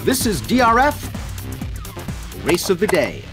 This is DRF Race of the Day.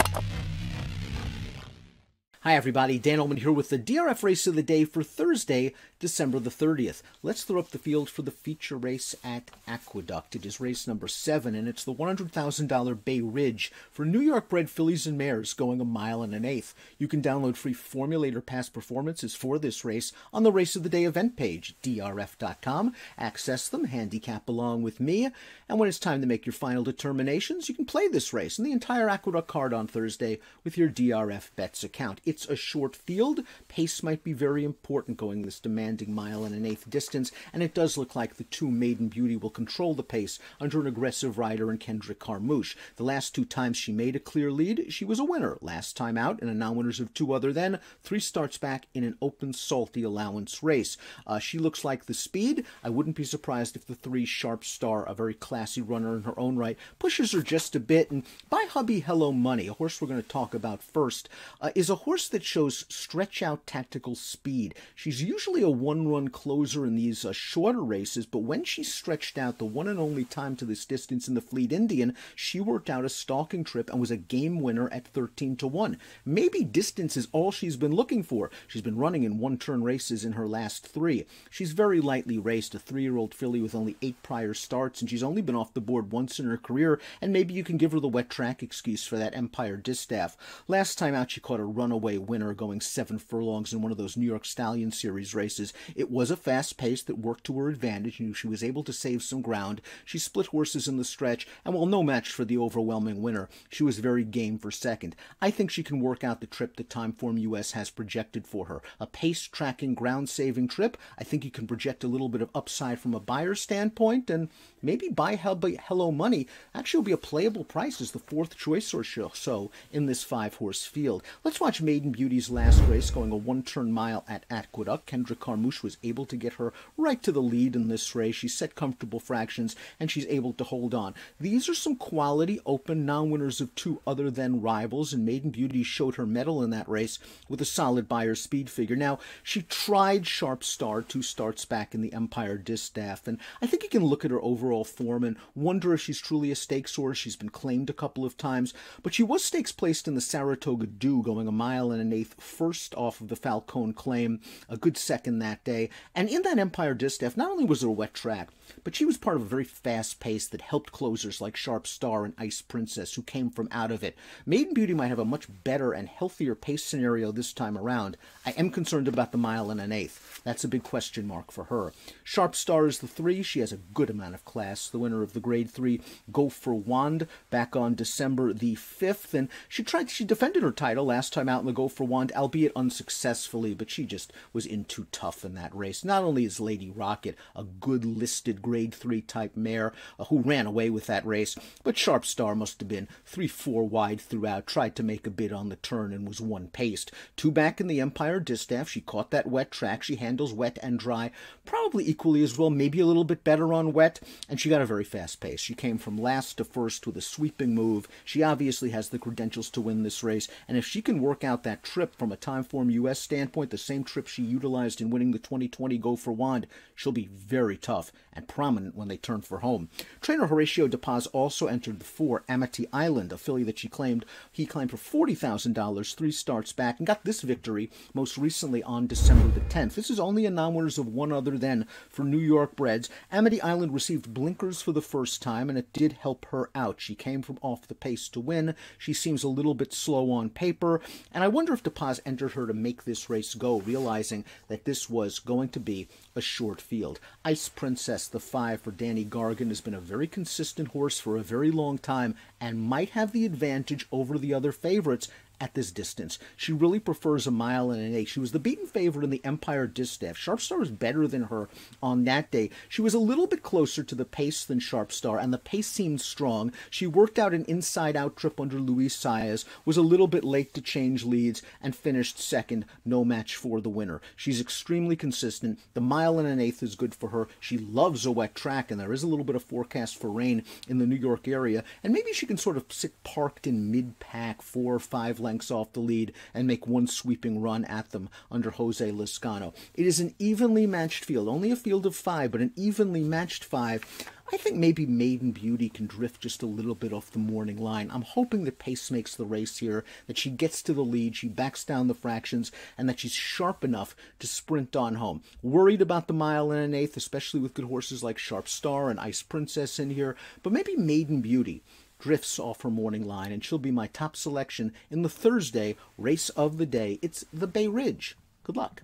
Hi everybody, Dan Illman here with the DRF Race of the Day for Thursday, December the 30th. Let's throw up the field for the feature race at Aqueduct. It is race number 7, and it's the $100,000 Bay Ridge for New York-bred fillies and mares going 1 1/8 miles. You can download free formulator past performances for this race on the Race of the Day event page, DRF.com. Access them, handicap along with me, and when it's time to make your final determinations, you can play this race and the entire Aqueduct card on Thursday with your DRF Bets account. It's a short field. Pace might be very important going this demanding 1 1/8 miles distance, and it does look like the 2 Maiden Beauty will control the pace under an aggressive rider in Kendrick Carmouche. The last 2 times she made a clear lead, she was a winner. Last time out in a non-winners of 2 other than, 3 starts back in an open salty allowance race. She looks like the speed. I wouldn't be surprised if the 3 Sharp Star, a very classy runner in her own right, pushes her just a bit. And by Hubby Hello Money, a horse we're going to talk about first, is a horse that shows stretch-out tactical speed. She's usually a one-run closer in these shorter races, but when she stretched out the one and only time to this distance in the Fleet Indian, she worked out a stalking trip and was a game winner at 13-1. Maybe distance is all she's been looking for. She's been running in one-turn races in her last 3. She's very lightly raced, a 3-year-old filly with only 8 prior starts, and she's only been off the board once in her career, and maybe you can give her the wet track excuse for that Empire Distaff. Last time out, she caught a runaway winner going 7 furlongs in one of those New York Stallion Series races. It was a fast pace that worked to her advantage, and she was able to save some ground. She split horses in the stretch, and while no match for the overwhelming winner, she was very game for second. I think she can work out the trip that Timeform US has projected for her. A pace-tracking, ground-saving trip. I think you can project a little bit of upside from a buyer standpoint, and maybe buy Hello Money actually will be a playable price as the 4th choice or so in this 5-horse field. Let's watch Maiden Beauty's last race going a 1-turn mile at Aqueduct. Kendrick Carmouche was able to get her right to the lead in this race. She set comfortable fractions, and she's able to hold on. These are some quality open non-winners of 2 other than rivals, and Maiden Beauty showed her mettle in that race with a solid buyer speed figure. Now, she tried Sharp Star 2 starts back in the Empire Distaff, and I think you can look at her overall form and wonder if she's truly a stakes horse. She's been claimed a couple of times, but she was stakes placed in the Saratoga Dew going 1 1/8 miles first off of the Falcone claim, a good second that day. And in that Empire Distaff, not only was there a wet track, but she was part of a very fast pace that helped closers like Sharp Star and Ice Princess who came from out of it. Maiden Beauty might have a much better and healthier pace scenario this time around. I am concerned about the 1 1/8 miles. That's a big question mark for her. Sharp Star is the 3. She has a good amount of class. The winner of the Grade 3 Go for Wand back on December the 5th. And she defended her title last time out in the Go for Wand, albeit unsuccessfully, but she just was in too tough in that race. Not only is Lady Rocket a good listed Grade 3 type mare who ran away with that race, but Sharp Star must have been 3-4 wide throughout, tried to make a bid on the turn and was one-paced. 2 back in the Empire Distaff. She caught that wet track. She handles wet and dry probably equally as well, maybe a little bit better on wet, and she got a very fast pace. She came from last to first with a sweeping move. She obviously has the credentials to win this race, and if she can work out that trip from a Timeform US standpoint, the same trip she utilized in winning the 2020 Go for Wand, she'll be very tough and prominent when they turn for home. Trainer Horatio DePaz also entered the 4 Amity Island, a filly that he claimed for $40,000 3 starts back, and got this victory most recently on December the 10th. This is only a non-winners of 1 other than for New York breds. Amity Island received blinkers for the first time, and it did help her out. She came from off the pace to win. She seems a little bit slow on paper, and I wonder if DePaz entered her to make this race go, realizing that this was going to be a short field. Ice Princess, the 5 for Danny Gargan, has been a very consistent horse for a very long time and might have the advantage over the other favorites at this distance. She really prefers 1 1/8 miles. She was the beaten favorite in the Empire Distaff. Sharp Star was better than her on that day. She was a little bit closer to the pace than Sharp Star, and the pace seemed strong. She worked out an inside-out trip under Luis Saez, was a little bit late to change leads, and finished second, no match for the winner. She's extremely consistent. The 1 1/8 miles is good for her. She loves a wet track, and there is a little bit of forecast for rain in the New York area, and maybe she can sort of sit parked in mid-pack, 4 or 5 lengths off the lead and make one sweeping run at them under Jose Lezcano. It is an evenly matched field, only a field of 5, but an evenly matched 5. I think maybe Maiden Beauty can drift just a little bit off the morning line. I'm hoping that pace makes the race here, that she gets to the lead, she backs down the fractions, and that she's sharp enough to sprint on home. Worried about the mile and an eighth, especially with good horses like Sharp Star and Ice Princess in here, but maybe Maiden Beauty drifts off her morning line, and she'll be my top selection in the Thursday race of the day. It's the Bay Ridge. Good luck.